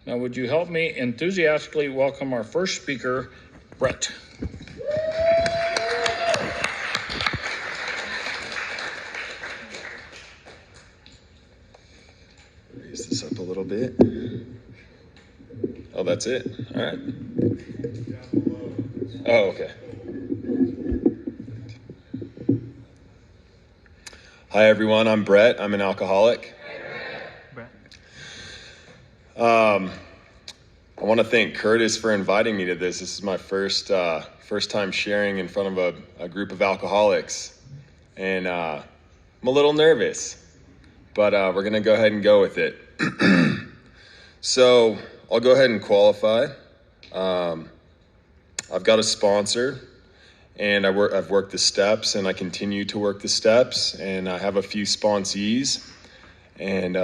Now, would you help me enthusiastically welcome our first speaker, Bret? Raise this up a little bit. Oh, that's it. All right. Oh, okay. Hi, everyone. I'm Bret. I'm an alcoholic. I want to thank Curtis for inviting me to this. This is my first time sharing in front of a group of alcoholics, and I'm a little nervous, but we're going to go ahead and go with it. So I'll go ahead and qualify. I've got a sponsor, and I've worked the steps, and I continue to work the steps, and I have a few sponsees, and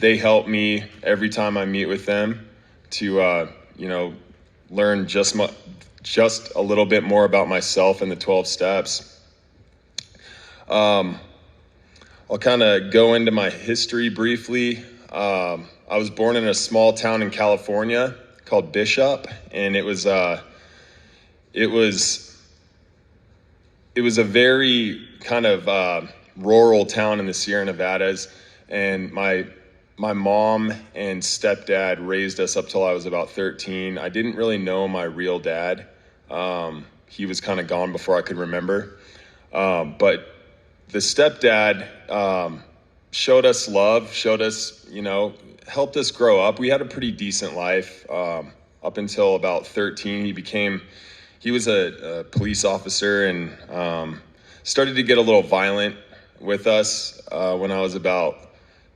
they help me every time I meet with them to learn just a little bit more about myself and the 12 steps. I'll kind of go into my history briefly. I was born in a small town in California called Bishop, and it was a very kind of rural town in the Sierra Nevadas, and my mom and stepdad raised us up till I was about 13. I didn't really know my real dad. He was kind of gone before I could remember. But the stepdad showed us love, helped us grow up. We had a pretty decent life up until about 13. He was a police officer and started to get a little violent with us when I was about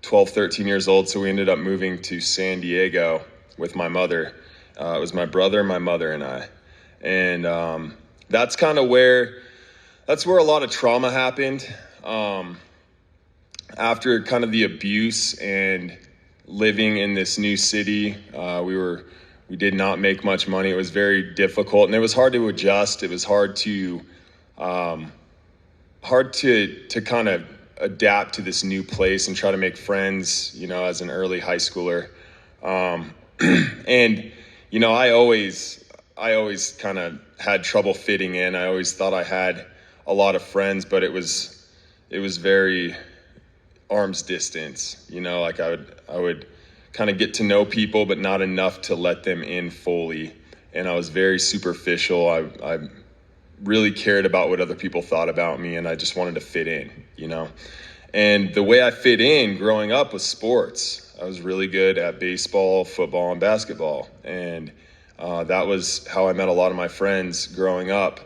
12, 13 years old, so we ended up moving to San Diego with my mother. It was my brother, my mother, and I. And that's where a lot of trauma happened. After kind of the abuse and living in this new city, we did not make much money. It was very difficult, and it was hard to adjust. It was hard to kind of adapt to this new place and try to make friends, as an early high schooler. And, I always kind of had trouble fitting in. I always thought I had a lot of friends, but it was very arm's distance, like I would kind of get to know people, but not enough to let them in fully. And I was very superficial. I really cared about what other people thought about me, and I just wanted to fit in, And the way I fit in growing up was sports. I was really good at baseball, football, and basketball, and that was how I met a lot of my friends growing up.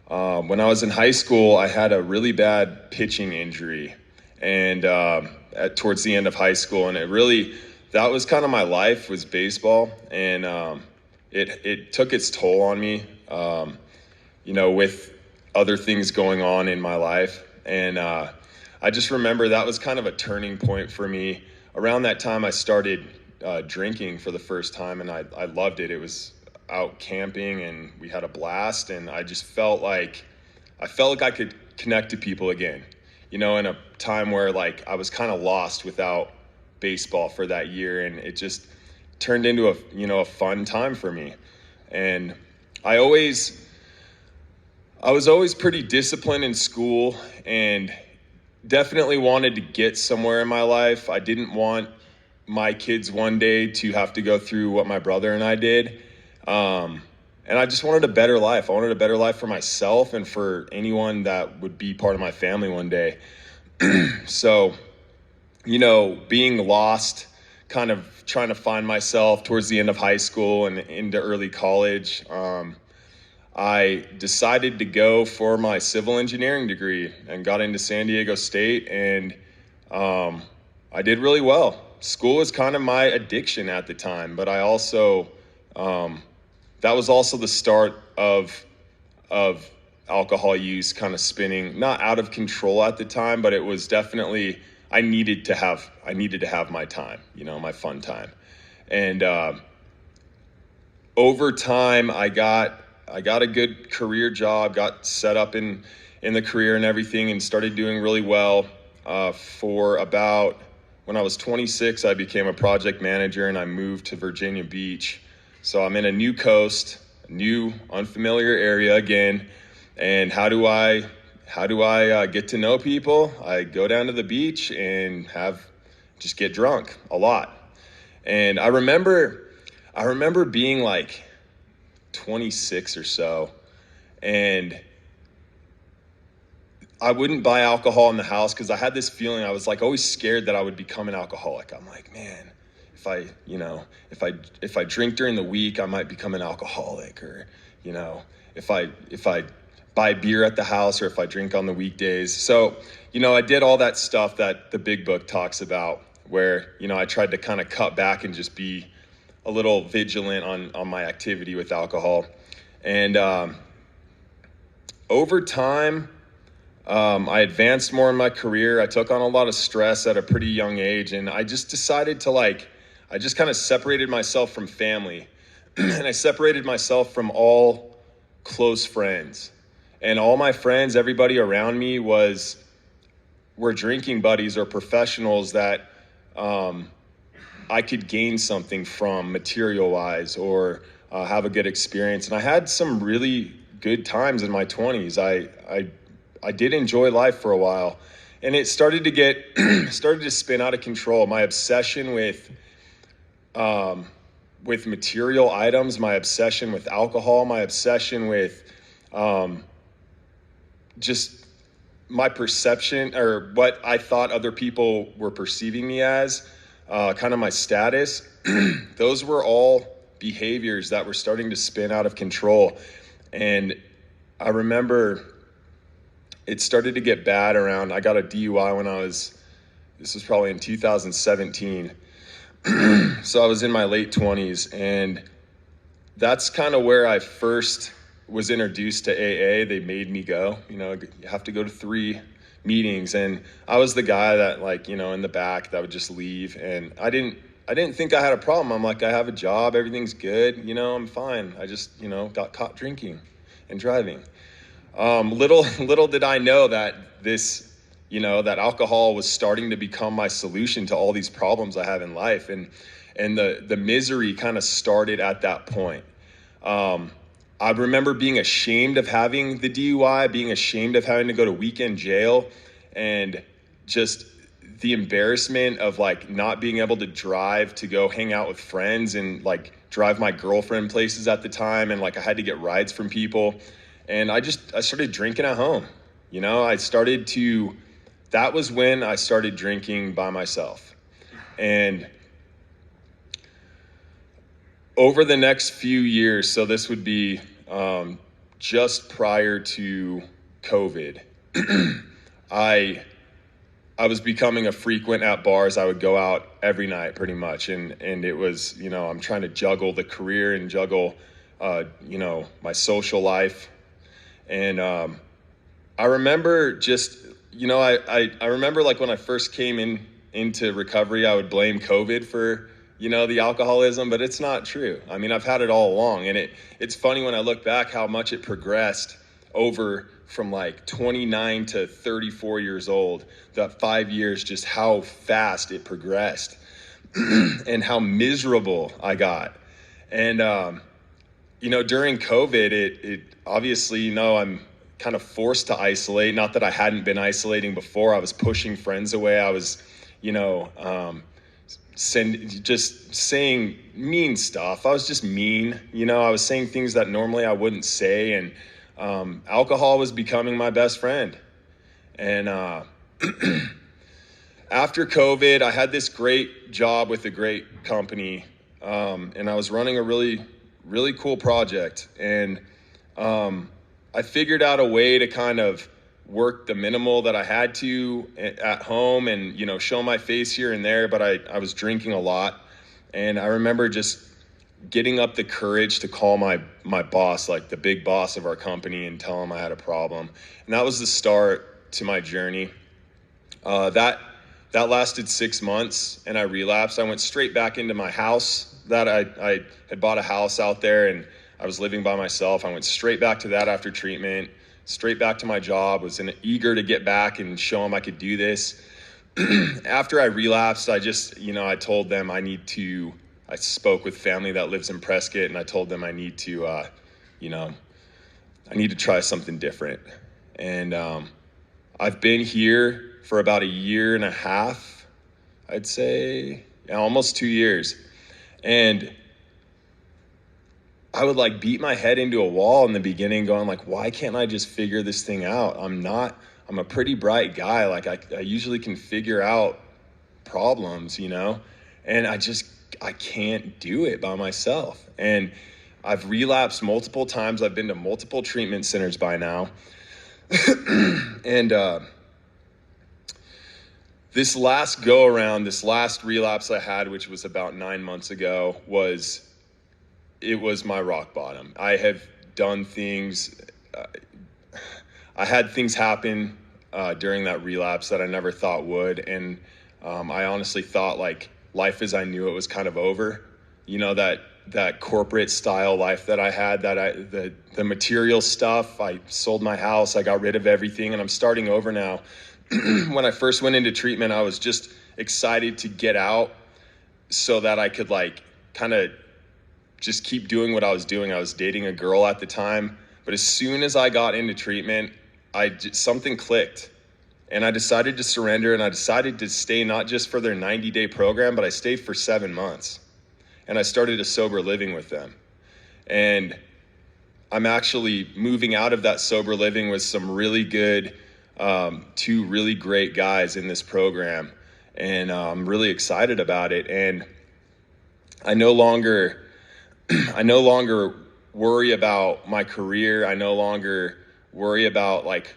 When I was in high school, I had a really bad pitching injury, and towards the end of high school, and that was kind of my life, was baseball, and it took its toll on me. With other things going on in my life. And I just remember that was kind of a turning point for me. Around that time, I started drinking for the first time, and I loved it. It was out camping, and we had a blast, and I just felt like I could connect to people again, in a time where I was kind of lost without baseball for that year, and it just turned into a fun time for me. And I was always pretty disciplined in school and definitely wanted to get somewhere in my life. I didn't want my kids one day to have to go through what my brother and I did. And I just wanted a better life. I wanted a better life for myself and for anyone that would be part of my family one day. So, being lost, kind of trying to find myself towards the end of high school and into early college, I decided to go for my civil engineering degree and got into San Diego State, and I did really well. School was kind of my addiction at the time, but I also, that was also the start of alcohol use kind of spinning, not out of control at the time, but it was definitely, I needed to have my time, my fun time. And over time, I got a good career job, got set up in the career and everything, and started doing really well for about when I was 26, I became a project manager and I moved to Virginia Beach. So I'm in a new coast, a new unfamiliar area again. And how do I get to know people? I go down to the beach and just get drunk a lot. And I remember being like 26 or so, and I wouldn't buy alcohol in the house because I had this feeling. I was like always scared that I would become an alcoholic. I'm like, man, if I drink during the week, I might become an alcoholic. Or, if I buy beer at the house, or if I drink on the weekdays. So, I did all that stuff that the big book talks about, where, I tried to kind of cut back and just be a little vigilant on my activity with alcohol. And over time, I advanced more in my career. I took on a lot of stress at a pretty young age, and I just decided to I just kind of separated myself from family and I separated myself from all close friends. And all my friends, everybody around me were drinking buddies or professionals that I could gain something from material-wise, or have a good experience. And I had some really good times in my 20s. I did enjoy life for a while, and it started to spin out of control. My obsession with material items, my obsession with alcohol, my obsession with just my perception, or what I thought other people were perceiving me as, kind of my status. Those were all behaviors that were starting to spin out of control. And I remember it started to get bad around, I got a DUI this was probably in 2017. So I was in my late 20s, and that's kind of where I first was introduced to AA. They made me go, you have to go to 3 meetings. And I was the guy that in the back that would just leave. And I didn't think I had a problem. I'm like, I have a job, everything's good, I'm fine. I just, got caught drinking and driving. Little did I know that that alcohol was starting to become my solution to all these problems I have in life. And the misery kind of started at that point. I remember being ashamed of having the DUI, being ashamed of having to go to weekend jail, and just the embarrassment of not being able to drive to go hang out with friends, and drive my girlfriend places at the time. And I had to get rides from people. And I started drinking at home. That was when I started drinking by myself. And over the next few years, so this would be just prior to COVID, I was becoming a frequent at bars. I would go out every night pretty much. And it was, I'm trying to juggle the career and juggle, my social life. And I remember just, I remember when I first came into recovery, I would blame COVID for, the alcoholism, but it's not true. I mean, I've had it all along. And it's funny when I look back how much it progressed over from 29 to 34 years old, that 5 years, just how fast it progressed and how miserable I got. And, during COVID, it obviously, I'm kind of forced to isolate. Not that I hadn't been isolating before. I was pushing friends away. I was, just saying mean stuff. I was just mean. I was saying things that normally I wouldn't say. And alcohol was becoming my best friend. And after COVID, I had this great job with a great company. And I was running a really, really cool project. And I figured out a way to kind of work the minimal that I had to at home and, show my face here and there, but I was drinking a lot. And I remember just getting up the courage to call my boss, the big boss of our company, and tell him I had a problem. And that was the start to my journey. That lasted 6 months, and I relapsed. I went straight back into my house. I had bought a house out there, and I was living by myself. I went straight back to that after treatment, straight back to my job, was eager to get back and show him I could do this. after I relapsed, I told them I spoke with family that lives in Prescott, and I told them I need to try something different. And I've been here for about a year and a half, I'd say, almost 2 years. And I would like beat my head into a wall in the beginning going like, why can't I just figure this thing out? I'm a pretty bright guy. Like I usually can figure out problems, and I can't do it by myself. And I've relapsed multiple times. I've been to multiple treatment centers by now. And this last go around, this last relapse I had, which was about 9 months ago, was my rock bottom. I have done things, I had things happen during that relapse that I never thought would. And I honestly thought like life as I knew it was kind of over. That corporate style life that I had, the material stuff, I sold my house, I got rid of everything, and I'm starting over now. When I first went into treatment, I was just excited to get out so that I could like kind of just keep doing what I was doing. I was dating a girl at the time, but as soon as I got into treatment, something clicked, and I decided to surrender, and I decided to stay not just for their 90-day program, but I stayed for 7 months, and I started a sober living with them. And I'm actually moving out of that sober living with some really good, 2 really great guys in this program, and I'm really excited about it. And I no longer worry about my career. I no longer worry about like,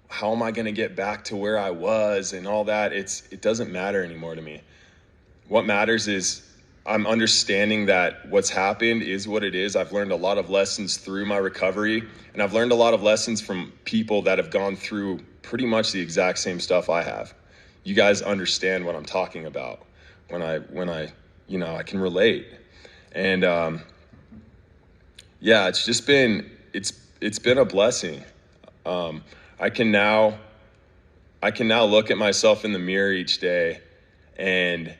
how am I going to get back to where I was and all that. It doesn't matter anymore to me. What matters is I'm understanding that what's happened is what it is. I've learned a lot of lessons through my recovery, and I've learned a lot of lessons from people that have gone through pretty much the exact same stuff I have. You guys understand what I'm talking about when I I can relate. And it's just been it's been a blessing. I can now look at myself in the mirror each day, and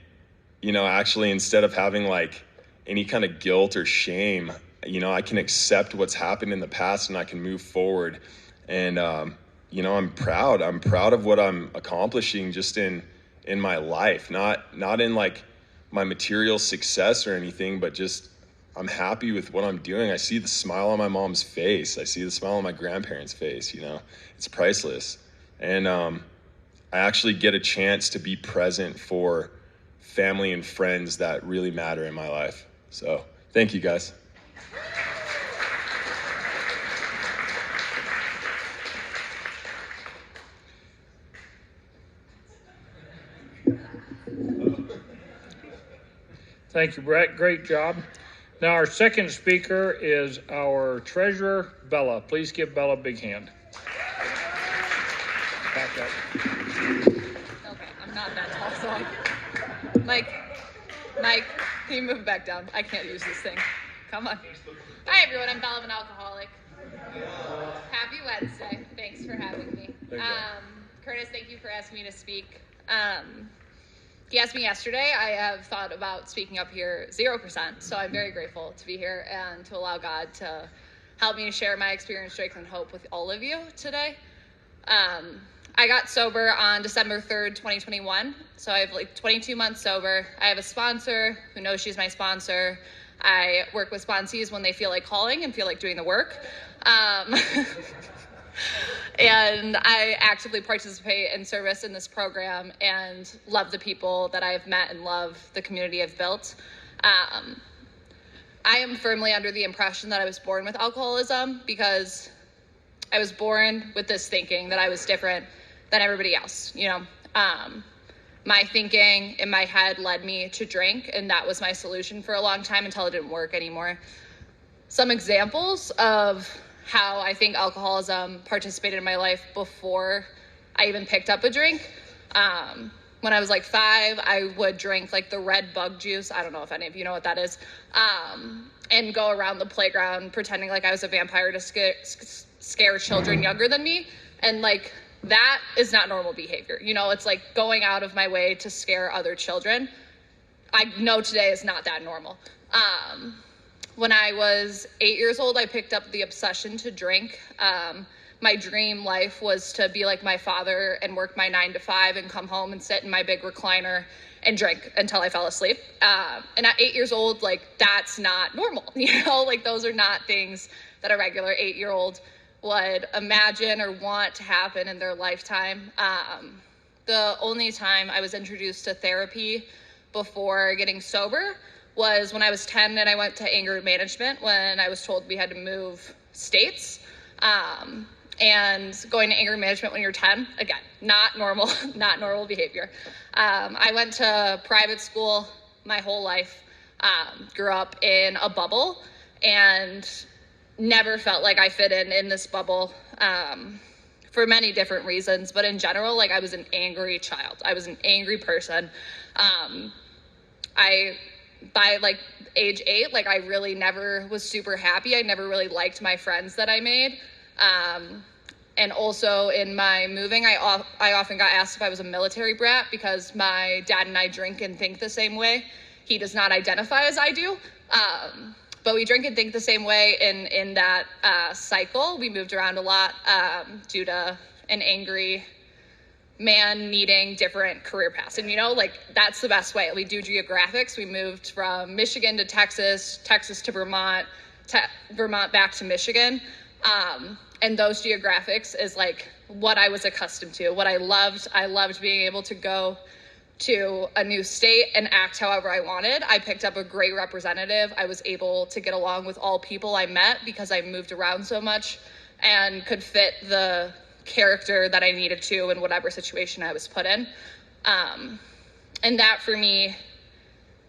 actually, instead of having like any kind of guilt or shame, I can accept what's happened in the past, and I can move forward. And I'm proud of what I'm accomplishing just in my life, not in like my material success or anything, but just I'm happy with what I'm doing. I see the smile on my mom's face. I see the smile on my grandparents' face. It's priceless. And I actually get a chance to be present for family and friends that really matter in my life. So thank you, guys. Thank you, Bret. Great job. Now our second speaker is our treasurer, Bella. Please give Bella a big hand. Back up. Okay, I'm not that tall, so Mike, can you move back down? I can't use this thing. Come on. Hi, everyone. I'm Bella, an alcoholic. Happy Wednesday. Thanks for having me. Curtis, thank you for asking me to speak. He asked me yesterday. I have thought about speaking up here 0%, so I'm very grateful to be here and to allow God to help me to share my experience, strength, and hope with all of you today. I got sober on December 3rd, 2021, so I have like 22 months sober. I have a sponsor who knows she's my sponsor. I work with sponsees when they feel like calling and feel like doing the work. And I actively participate in service in this program and love the people that I've met and love the community I've built. I am firmly under the impression that I was born with alcoholism because I was born with this thinking that I was different than everybody else. My thinking in my head led me to drink, and that was my solution for a long time until it didn't work anymore. Some examples of how I think alcoholism participated in my life before I even picked up a drink. When I was like 5, I would drink like the red bug juice. I don't know if any of you know what that is. And go around the playground pretending like I was a vampire to scare children younger than me. And like that is not normal behavior. You know, it's like going out of my way to scare other children. I know today is not that normal. When I was 8 years old, I picked up the obsession to drink. My dream life was to be like my father and work my 9 to 5 and come home and sit in my big recliner and drink until I fell asleep. And at 8 years old, like, that's not normal, you know, like those are not things that a regular 8-year-old would imagine or want to happen in their lifetime. The only time I was introduced to therapy before getting sober was when I was 10 and I went to anger management when I was told we had to move states. And going to anger management when you're 10, again, not normal, not normal behavior. I went to private school my whole life, grew up in a bubble and never felt like I fit in this bubble for many different reasons. But in general, like, I was an angry child. I was an angry person. By like age 8, like, I really never was super happy. I never really liked my friends that I made. And also in my moving, I often got asked if I was a military brat because my dad and I drink and think the same way. He does not identify as I do. But we drink and think the same way in that cycle. We moved around a lot due to an angry man needing different career paths. And, you know, like, that's the best way. We do geographics. We moved from Michigan to Texas, Texas to Vermont, Vermont back to Michigan. And those geographics is like what I was accustomed to, what I loved. I loved being able to go to a new state and act however I wanted. I picked up a great representative. I was able to get along with all people I met because I moved around so much and could fit the character that I needed to in whatever situation I was put in. And that for me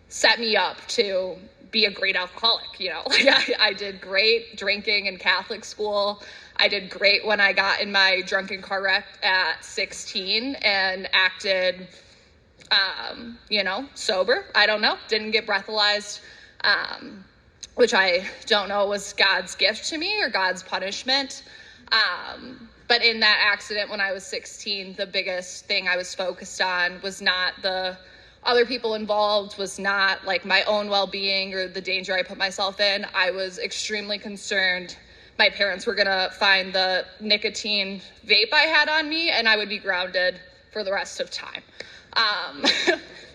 set me up to be a great alcoholic, you know. Like, I did great drinking in Catholic school. I did great when I got in my drunken car wreck at 16 and acted, you know, sober. I don't know, didn't get breathalyzed, which I don't know was God's gift to me or God's punishment. But in that accident when I was 16, the biggest thing I was focused on was not the other people involved, was not like my own well-being or the danger I put myself in. I was extremely concerned my parents were gonna find the nicotine vape I had on me and I would be grounded for the rest of time.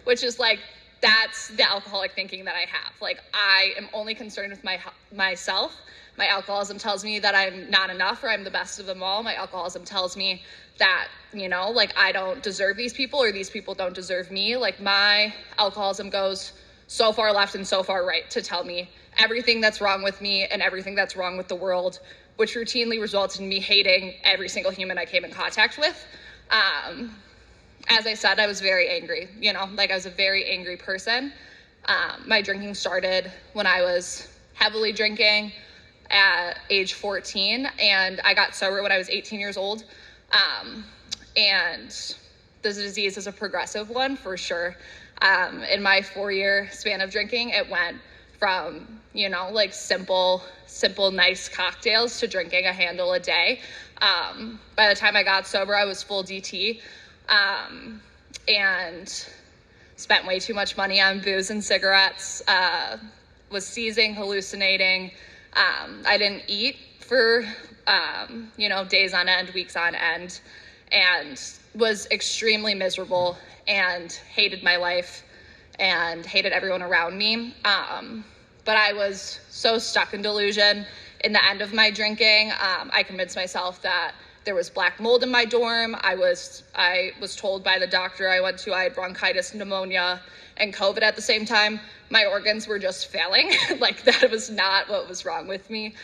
Which is like, that's the alcoholic thinking that I have. Like, I am only concerned with myself. My alcoholism tells me that I'm not enough or I'm the best of them all. My alcoholism tells me that, you know, like, I don't deserve these people or these people don't deserve me. Like, my alcoholism goes so far left and so far right to tell me everything that's wrong with me and everything that's wrong with the world, which routinely results in me hating every single human I came in contact with. As I said, I was very angry, you know, like, I was a very angry person. My drinking started when I was heavily drinking at age 14, and I got sober when I was 18 years old. And the disease is a progressive one for sure. In my 4-year span of drinking, it went from, you know, like simple, nice cocktails to drinking a handle a day. By the time I got sober, I was full DT, and spent way too much money on booze and cigarettes, was seizing, hallucinating. I didn't eat for, you know, days on end, weeks on end, and was extremely miserable and hated my life and hated everyone around me. But I was so stuck in delusion. In the end of my drinking, I convinced myself that there was black mold in my dorm. I was told by the doctor I went to I had bronchitis, pneumonia, and COVID at the same time. My organs were just failing. Like, that was not what was wrong with me.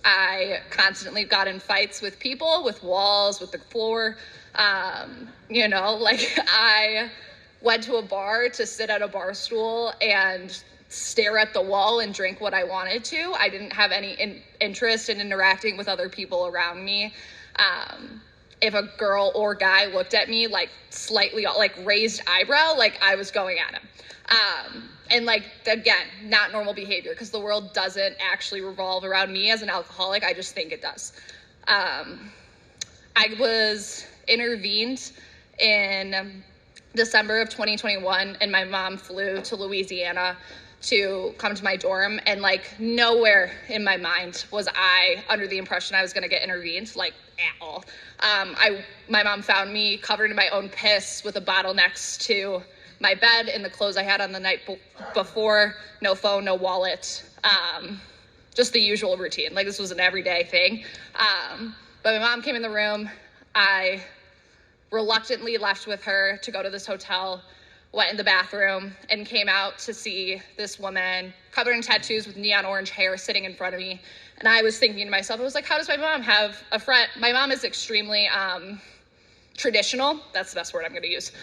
I constantly got in fights with people, with walls, with the floor. You know, like, I went to a bar to sit at a bar stool and stare at the wall and drink what I wanted to. I didn't have any interest in interacting with other people around me. If a girl or guy looked at me like slightly like raised eyebrow, like, I was going at him. And like, again, not normal behavior, because the world doesn't actually revolve around me as an alcoholic. I just think it does. I was intervened in December of 2021, and my mom flew to Louisiana to come to my dorm, and like nowhere in my mind was I under the impression I was going to get intervened, like at all. My mom found me covered in my own piss with a bottle next to my bed in the clothes I had on the night before, no phone, no wallet, just the usual routine. Like this was an everyday thing. But my mom came in the room. I reluctantly left with her to go to this hotel, went in the bathroom, and came out to see this woman covered in tattoos with neon orange hair sitting in front of me. And I was thinking to myself, I was like, how does my mom have a friend? My mom is extremely traditional. That's the best word I'm going to use.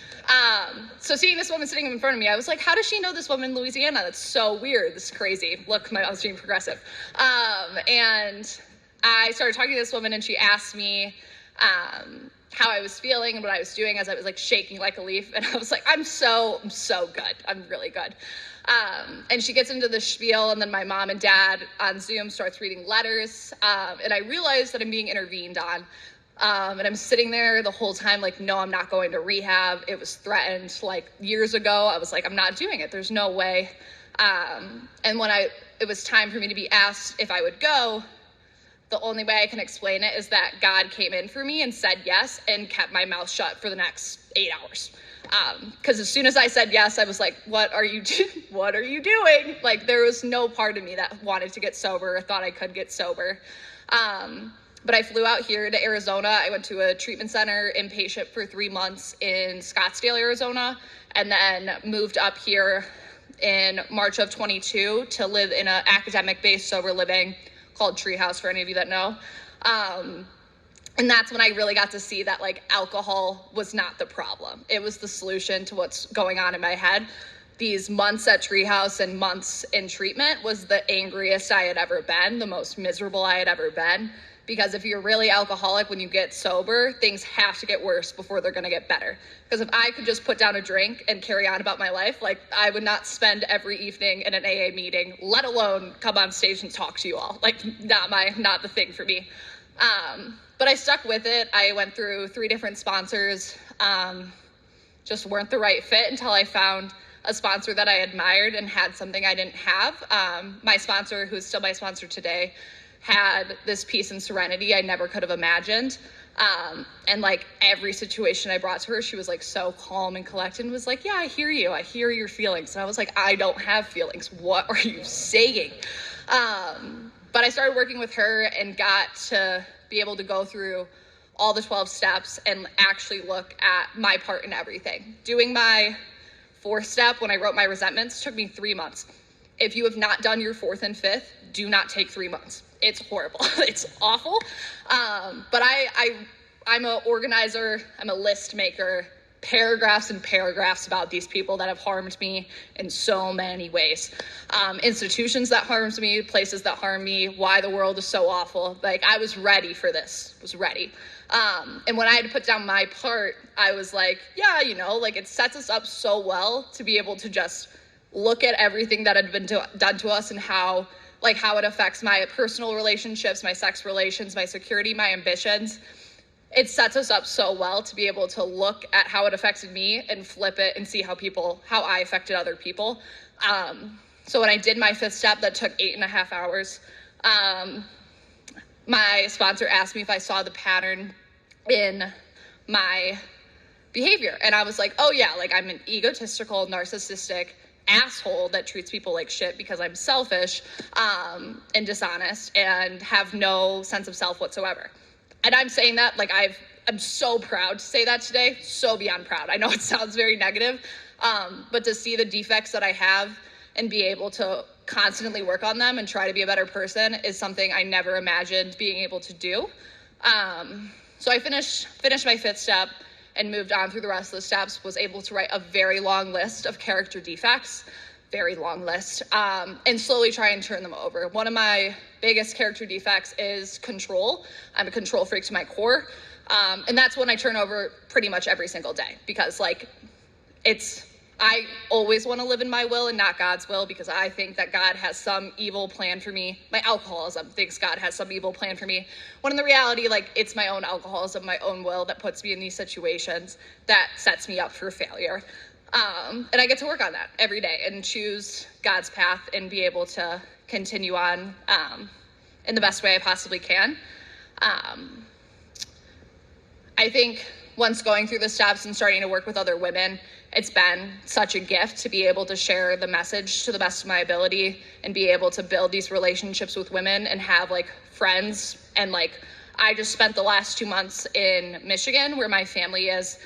So seeing this woman sitting in front of me, I was like, how does she know this woman in Louisiana? That's so weird. This is crazy. Look, my mom's being progressive. And I started talking to this woman, and she asked me how I was feeling and what I was doing as I was like shaking like a leaf. And I was like, I'm so good. I'm really good. And she gets into the spiel, and then my mom and dad on Zoom starts reading letters. And I realized that I'm being intervened on. And I'm sitting there the whole time like, no, I'm not going to rehab. It was threatened like years ago. I was like, I'm not doing it. There's no way. And when it was time for me to be asked if I would go, the only way I can explain it is that God came in for me and said yes and kept my mouth shut for the next 8 hours. Because as soon as I said yes, I was like, what are you doing? Like there was no part of me that wanted to get sober or thought I could get sober. But I flew out here to Arizona. I went to a treatment center inpatient for 3 months in Scottsdale, Arizona, and then moved up here in March of 22 to live in an academic-based sober living called Treehouse, for any of you that know. And that's when I really got to see that like alcohol was not the problem. It was the solution to what's going on in my head. These months at Treehouse and months in treatment was the angriest I had ever been, the most miserable I had ever been. Because if you're really alcoholic, when you get sober, things have to get worse before they're gonna get better. Because if I could just put down a drink and carry on about my life, like I would not spend every evening in an AA meeting, let alone come on stage and talk to you all. Like not the thing for me. But I stuck with it. I went through 3 different sponsors, just weren't the right fit until I found a sponsor that I admired and had something I didn't have. My sponsor, who's still my sponsor today, had this peace and serenity I never could have imagined. And like every situation I brought to her, she was like so calm and collected and was like, yeah, I hear you. I hear your feelings. And I was like, I don't have feelings. What are you saying? But I started working with her and got to be able to go through all the 12 steps and actually look at my part in everything. Doing my 4th step when I wrote my resentments took me 3 months. If you have not done your 4th and 5th, do not take 3 months. It's horrible. It's awful. But I'm an organizer. I'm a list maker. Paragraphs and paragraphs about these people that have harmed me in so many ways. Institutions that harmed me, places that harmed me, why the world is so awful. Like I was ready for this. Was ready. And when I had to put down my part, I was like, yeah, like it sets us up so well to be able to just look at everything that had been done to us and how it affects my personal relationships, my sex relations, my security, my ambitions. It sets us up so well to be able to look at how it affected me and flip it and see how I affected other people. So when I did my 5th step, that took 8.5 hours. My sponsor asked me if I saw the pattern in my behavior. And I was like, oh yeah, like I'm an egotistical, narcissistic asshole that treats people like shit because I'm selfish and dishonest and have no sense of self whatsoever. And I'm saying that like I'm so proud to say that today, so beyond proud. I know it sounds very negative, but to see the defects that I have and be able to constantly work on them and try to be a better person is something I never imagined being able to do. So I finished my 5th step and moved on through the rest of the steps, was able to write a very long list of character defects, very long list, and slowly try and turn them over. One of my biggest character defects is control. I'm a control freak to my core. And that's one I turn over pretty much every single day because like I always want to live in my will and not God's will, because I think that God has some evil plan for me. My alcoholism thinks God has some evil plan for me, when in the reality, like, it's my own alcoholism, my own will that puts me in these situations that sets me up for failure. And I get to work on that every day and choose God's path and be able to continue on in the best way I possibly can. I think once going through the steps and starting to work with other women, it's been such a gift to be able to share the message to the best of my ability and be able to build these relationships with women and have like friends. And like, I just spent the last 2 months in Michigan, where my family is.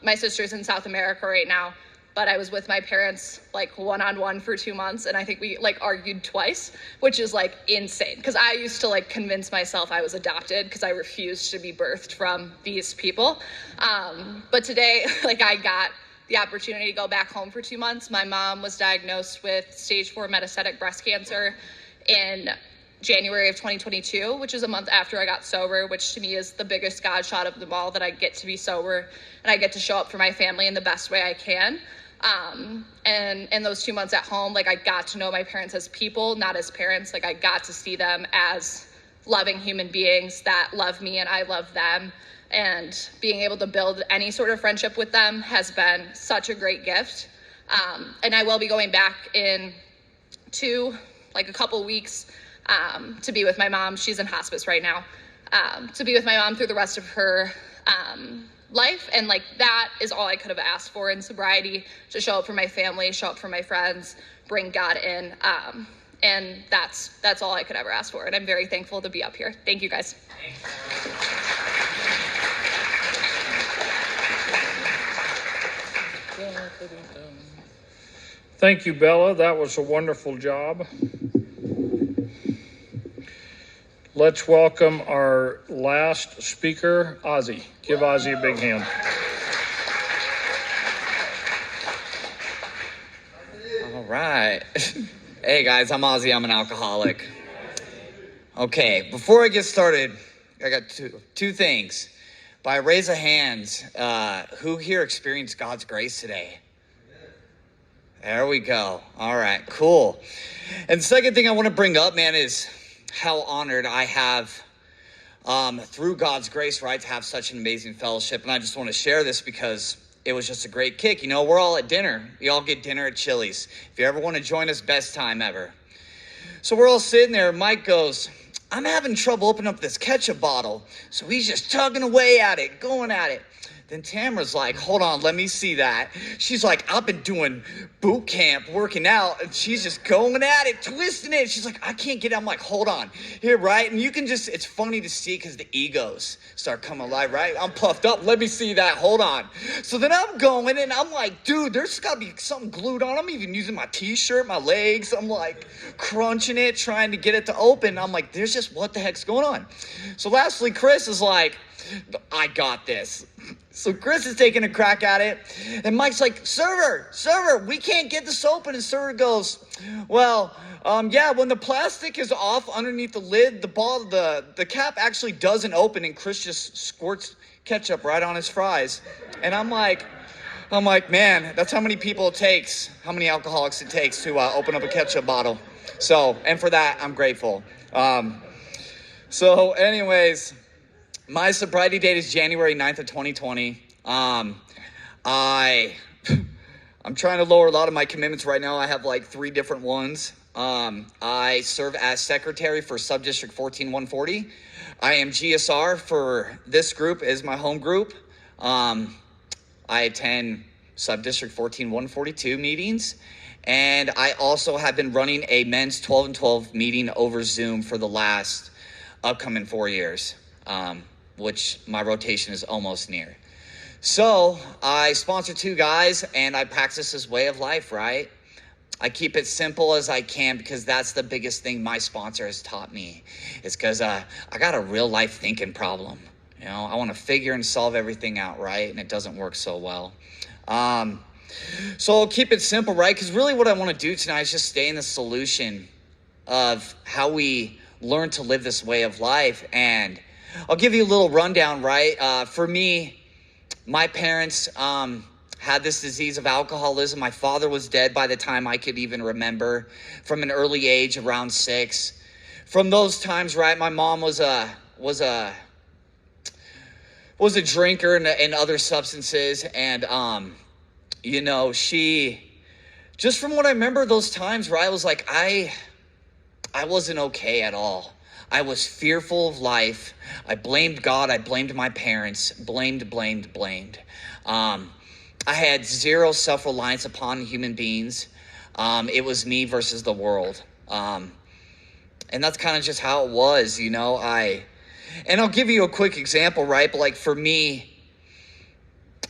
My sister's in South America right now, but I was with my parents like one-on-one for 2 months, and I think we like argued twice, which is like insane, because I used to like convince myself I was adopted because I refused to be birthed from these people. But today, like, I got the opportunity to go back home for 2 months. My mom was diagnosed with stage 4 metastatic breast cancer in January of 2022, which is a month after I got sober, which to me is the biggest God shot of them all, that I get to be sober and I get to show up for my family in the best way I can. And in those 2 months at home, like, I got to know my parents as people, not as parents. Like, I got to see them as loving human beings that love me and I love them. And being able to build any sort of friendship with them has been such a great gift. And I will be going back in a couple weeks to be with my mom. She's in hospice right now. To be with my mom through the rest of her life. And like, that is all I could have asked for in sobriety, to show up for my family, show up for my friends, bring God in. And that's all I could ever ask for. And I'm very thankful to be up here. Thank you, guys. Thank you, Bella. That was a wonderful job. Let's welcome our last speaker, Ozzy. Give Ozzy a big hand. All right. Hey guys, I'm Ozzy. I'm an alcoholic. Okay, before I get started, I got two things. By a raise of hands, who here experienced God's grace today? There we go. All right, cool. And the second thing I want to bring up, man, is how honored I have, through God's grace, right, to have such an amazing fellowship. And I just want to share this because it was just a great kick. You know, we're all at dinner. We all get dinner at Chili's. If you ever want to join us, best time ever. So we're all sitting there. Mike goes, I'm having trouble opening up this ketchup bottle. So he's just tugging away at it, going at it. Then Tamara's like, hold on, let me see that. She's like, I've been doing boot camp, working out, and she's just going at it, twisting it. She's like, I can't get it. I'm like, hold on. Here, right? And you can just, it's funny to see because the egos start coming alive, right? I'm puffed up. Let me see that. Hold on. So then I'm going, and I'm like, dude, there's got to be something glued on. I'm even using my t-shirt, my legs. I'm like crunching it, trying to get it to open. I'm like, there's just, what the heck's going on? So lastly, Chris is like, I got this. So Chris is taking a crack at it, and Mike's like, server, we can't get this open. And server goes, well, yeah, when the plastic is off underneath the lid, the cap actually doesn't open, and Chris just squirts ketchup right on his fries. And I'm like, man, that's how many people it takes, how many alcoholics it takes to open up a ketchup bottle. So, and for that, I'm grateful. So anyways, my sobriety date is January 9th of 2020. I'm trying to lower a lot of my commitments right now. I have like 3 different ones. I serve as secretary for Subdistrict 14140. I am GSR for this group, is my home group. I attend Subdistrict 14142 meetings. And I also have been running a men's 12 and 12 meeting over Zoom for the last upcoming 4 years. Which my rotation is almost near. So I sponsor 2 guys, and I practice this way of life, right? I keep it simple as I can, because that's the biggest thing my sponsor has taught me. It's because I got a real life thinking problem. You know, I want to figure and solve everything out, right? And it doesn't work so well. So I'll keep it simple, right? Because really what I want to do tonight is just stay in the solution of how we learn to live this way of life. And I'll give you a little rundown, right? For me, my parents, had this disease of alcoholism. My father was dead by the time I could even remember, from an early age, around 6. From those times, right, my mom was a drinker and other substances, and she, just from what I remember those times, right, I was like, I wasn't okay at all. I was fearful of life. I blamed God. I blamed my parents. Blamed. I had zero self-reliance upon human beings. It was me versus the world. And that's kind of just how it was, and I'll give you a quick example, right? But like for me,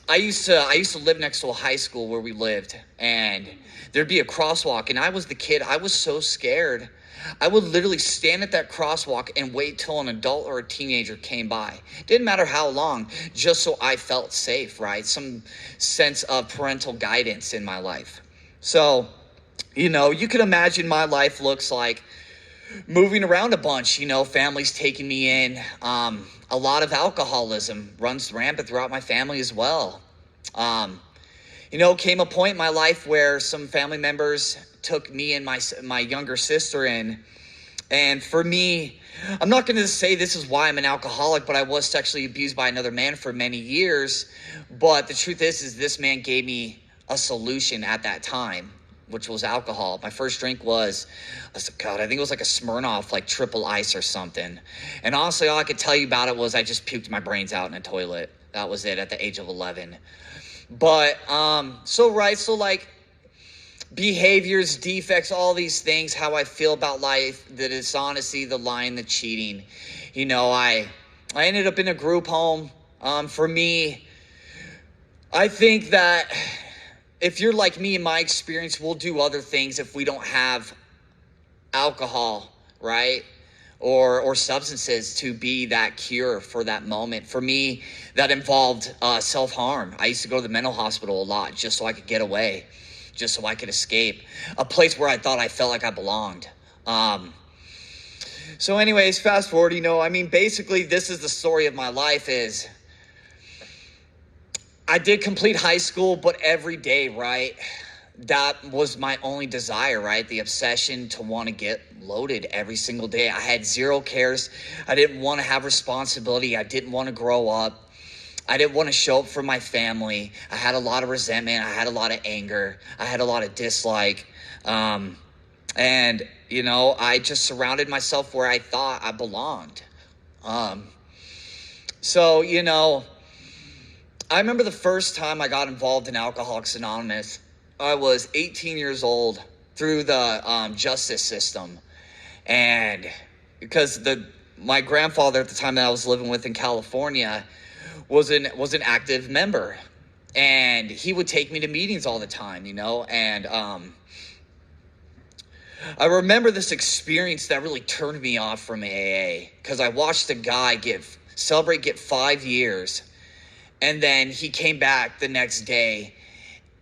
I used to live next to a high school where we lived, and there'd be a crosswalk, and I was the kid. I was so scared. I would literally stand at that crosswalk and wait till an adult or a teenager came by. Didn't matter how long, just so I felt safe, right? Some sense of parental guidance in my life. So, you can imagine my life looks like moving around a bunch, families taking me in. A lot of alcoholism runs rampant throughout my family as well. Came a point in my life where some family members took me and my younger sister in. And for me, I'm not going to say this is why I'm an alcoholic, but I was sexually abused by another man for many years. But the truth is this man gave me a solution at that time, which was alcohol. My first drink was, I think it was like a Smirnoff, like triple ice or something. And honestly, all I could tell you about it was I just puked my brains out in a toilet. That was it at the age of 11. But, behaviors, defects, all these things, how I feel about life, the dishonesty, the lying, the cheating. I ended up in a group home. For me, I think that if you're like me, in my experience, we'll do other things if we don't have alcohol, right? Or substances to be that cure for that moment. For me, that involved self-harm. I used to go to the mental hospital a lot just so I could get away, just so I could escape. A place where I thought I felt like I belonged. So anyways, fast forward, basically this is the story of my life is I did complete high school, but every day, right, that was my only desire, right? The obsession to want to get loaded every single day. I had zero cares. I didn't want to have responsibility. I didn't want to grow up. I didn't want to show up for my family. I had a lot of resentment. I had a lot of anger. I had a lot of dislike. I just surrounded myself where I thought I belonged. I remember the first time I got involved in Alcoholics Anonymous. I was 18 years old through the justice system. And because my grandfather at the time that I was living with in California was an active member. And he would take me to meetings all the time, and I remember this experience that really turned me off from AA, because I watched a guy get 5 years, and then he came back the next day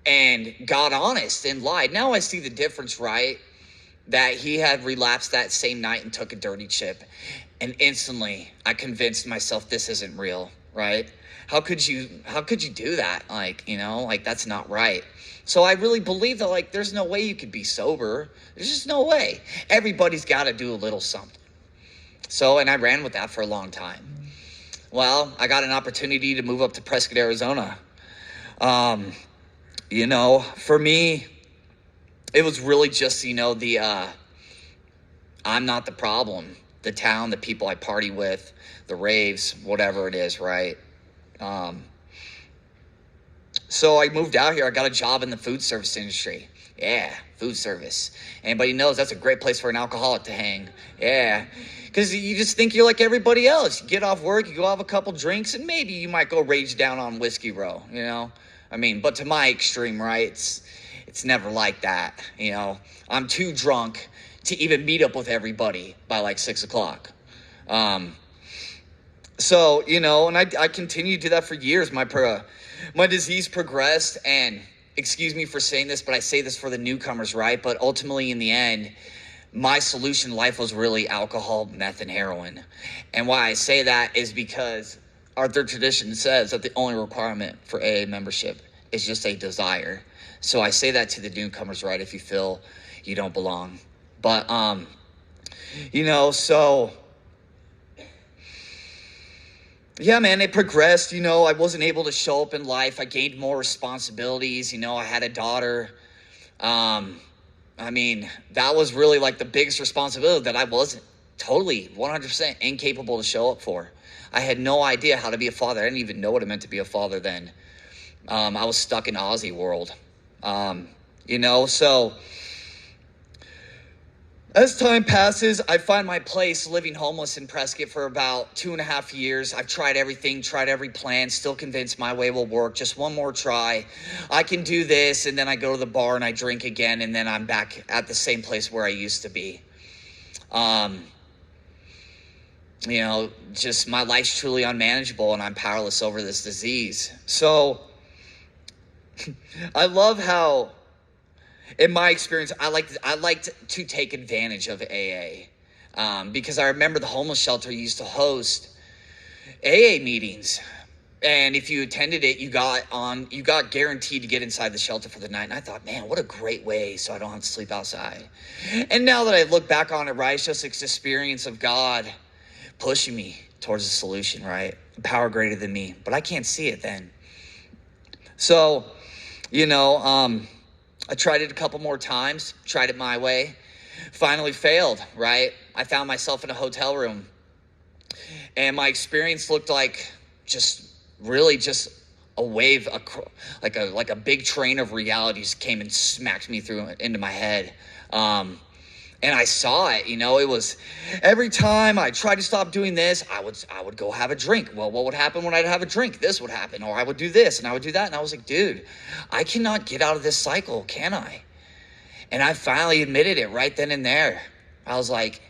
and got honest and lied. Now I see the difference, right? That he had relapsed that same night and took a dirty chip. And instantly I convinced myself this isn't real, right? How could you do that? That's not right. So I really believe that there's no way you could be sober. There's just no way. Everybody's got to do a little something. So, and I ran with that for a long time. Well, I got an opportunity to move up to Prescott, Arizona. For me, it was really just, I'm not the problem. The town, the people I party with, the raves, whatever it is, right? So I moved out here. I got a job in the food service industry. Yeah, food service. Anybody knows that's a great place for an alcoholic to hang. Yeah, because you just think you're like everybody else. You get off work, you go have a couple drinks, and maybe you might go rage down on Whiskey Row, but to my extreme, right, it's never like that, I'm too drunk to even meet up with everybody by 6 o'clock. And I continued to do that for years. My disease progressed, and excuse me for saying this, but I say this for the newcomers, right? But ultimately, in the end, my solution in life was really alcohol, meth, and heroin. And why I say that is because our third tradition says that the only requirement for AA membership is just a desire. So I say that to the newcomers, right? If you feel you don't belong. But, so yeah, man, it progressed. I wasn't able to show up in life. I gained more responsibilities. I had a daughter. That was really like the biggest responsibility that I wasn't totally 100% incapable to show up for. I had no idea how to be a father. I didn't even know what it meant to be a father then. I was stuck in Ozzy world. So as time passes, I find my place living homeless in Prescott for about 2.5 years. I've tried everything, tried every plan, still convinced my way will work. Just one more try. I can do this, and then I go to the bar and I drink again, and then I'm back at the same place where I used to be. Just my life's truly unmanageable, and I'm powerless over this disease. So I love how, in my experience, I liked to take advantage of AA, because I remember the homeless shelter used to host AA meetings, and if you attended it, you got guaranteed to get inside the shelter for the night. And I thought, man, what a great way, so I don't have to sleep outside. And now that I look back on it, right, it's just this experience of God pushing me towards a solution, right? Power greater than me, but I can't see it then. So, I tried it a couple more times, tried it my way, finally failed, right? I found myself in a hotel room, and my experience looked like just a wave, like a big train of realities came and smacked me into my head. And I saw it, it was every time I tried to stop doing this, I would go have a drink. Well, what would happen when I'd have a drink? This would happen, or I would do this and I would do that. And I was like, dude, I cannot get out of this cycle, can I? And I finally admitted it right then and there. I was like,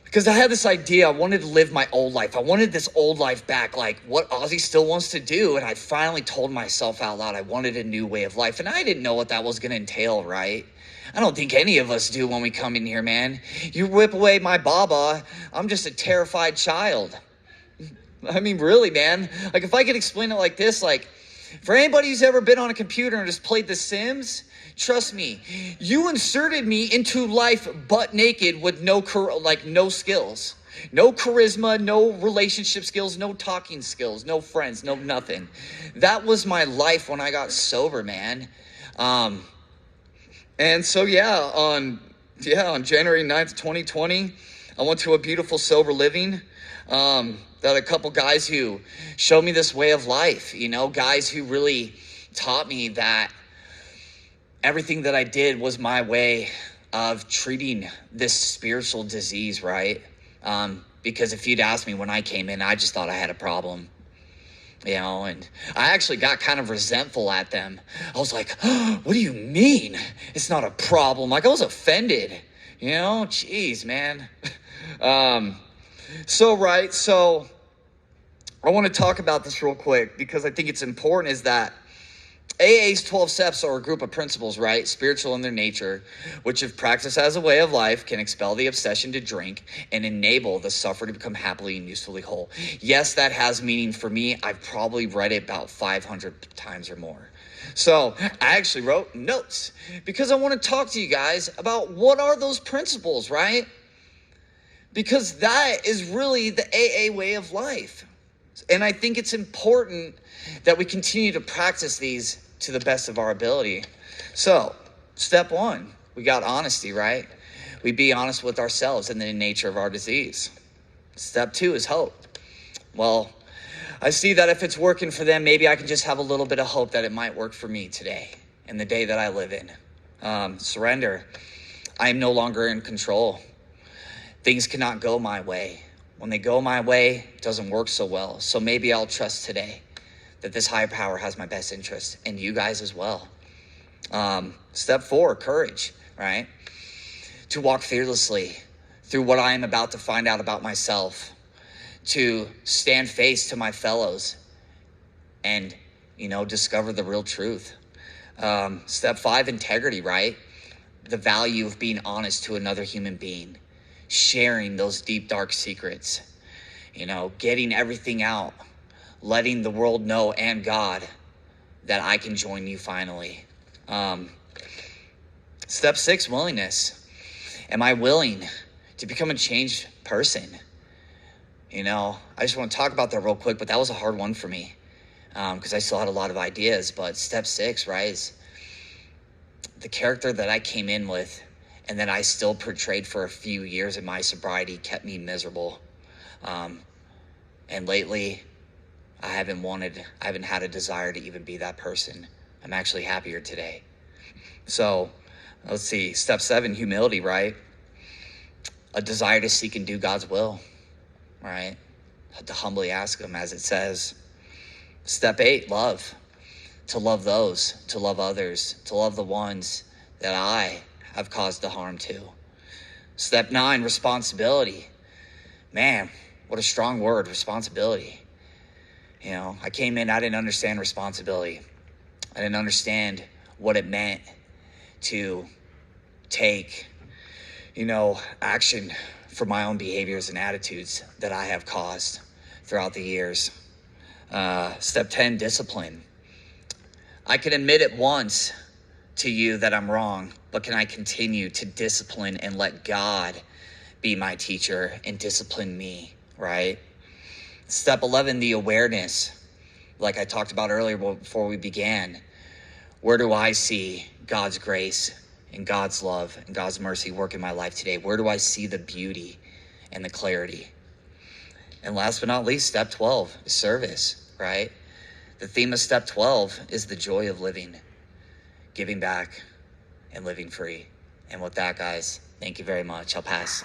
because I had this idea, I wanted to live my old life. I wanted this old life back, like what Ozzy still wants to do. And I finally told myself out loud, I wanted a new way of life. And I didn't know what that was going to entail, right? I don't think any of us do when we come in here, man. You whip away my baba, I'm just a terrified child. Really, man. Like, if I could explain it like this, like, for anybody who's ever been on a computer and just played The Sims, trust me, you inserted me into life butt naked with no skills. No charisma, no relationship skills, no talking skills, no friends, no nothing. That was my life when I got sober, man. And so, on January 9th, 2020, I went to a beautiful sober living. That a couple guys who showed me this way of life, guys who really taught me that everything that I did was my way of treating this spiritual disease, right? Because if you'd asked me when I came in, I just thought I had a problem. And I actually got kind of resentful at them. I was like, oh, what do you mean? It's not a problem. Like, I was offended, jeez, man. So I want to talk about this real quick because I think it's important, is that AA's 12 steps are a group of principles, right? Spiritual in their nature, which if practiced as a way of life can expel the obsession to drink and enable the sufferer to become happily and usefully whole. Yes, that has meaning for me. I've probably read it about 500 times or more. So I actually wrote notes because I want to talk to you guys about what are those principles, right? Because that is really the AA way of life. And I think it's important that we continue to practice these to the best of our ability. So, step 1, we got honesty, right? We be honest with ourselves and the nature of our disease. Step 2 is hope. Well, I see that if it's working for them, maybe I can just have a little bit of hope that it might work for me today and the day that I live in. Surrender. I am no longer in control. Things cannot go my way. When they go my way, it doesn't work so well. So maybe I'll trust today that this higher power has my best interest, and you guys as well. Step 4, courage, right? To walk fearlessly through what I am about to find out about myself, to stand face to my fellows and, discover the real truth. Step 5, integrity, right? The value of being honest to another human being, sharing those deep, dark secrets, getting everything out, letting the world know and God that I can join you finally. Step 6, willingness. Am I willing to become a changed person? You know, I just want to talk about that real quick, but that was a hard one for me because I still had a lot of ideas. But step 6, right, is the character that I came in with and that I still portrayed for a few years in my sobriety kept me miserable. And lately, I haven't had a desire to even be that person. I'm actually happier today. So let's see, step 7, humility, right? A desire to seek and do God's will, right? To humbly ask him, as it says. Step 8, love. To love those, to love others, to love the ones that I have caused the harm to. Step 9, responsibility. Man, what a strong word, responsibility. You know, I came in, I didn't understand responsibility. I didn't understand what it meant to take, action for my own behaviors and attitudes that I have caused throughout the years. Step 10, discipline. I can admit it once to you that I'm wrong, but can I continue to discipline and let God be my teacher and discipline me, right? Step 11, the awareness. Like I talked about earlier before we began, where do I see God's grace and God's love and God's mercy work in my life today? Where do I see the beauty and the clarity? And last but not least, step 12 is service, right? The theme of step 12 is the joy of living, giving back, and living free. And with that, guys, thank you very much. I'll pass.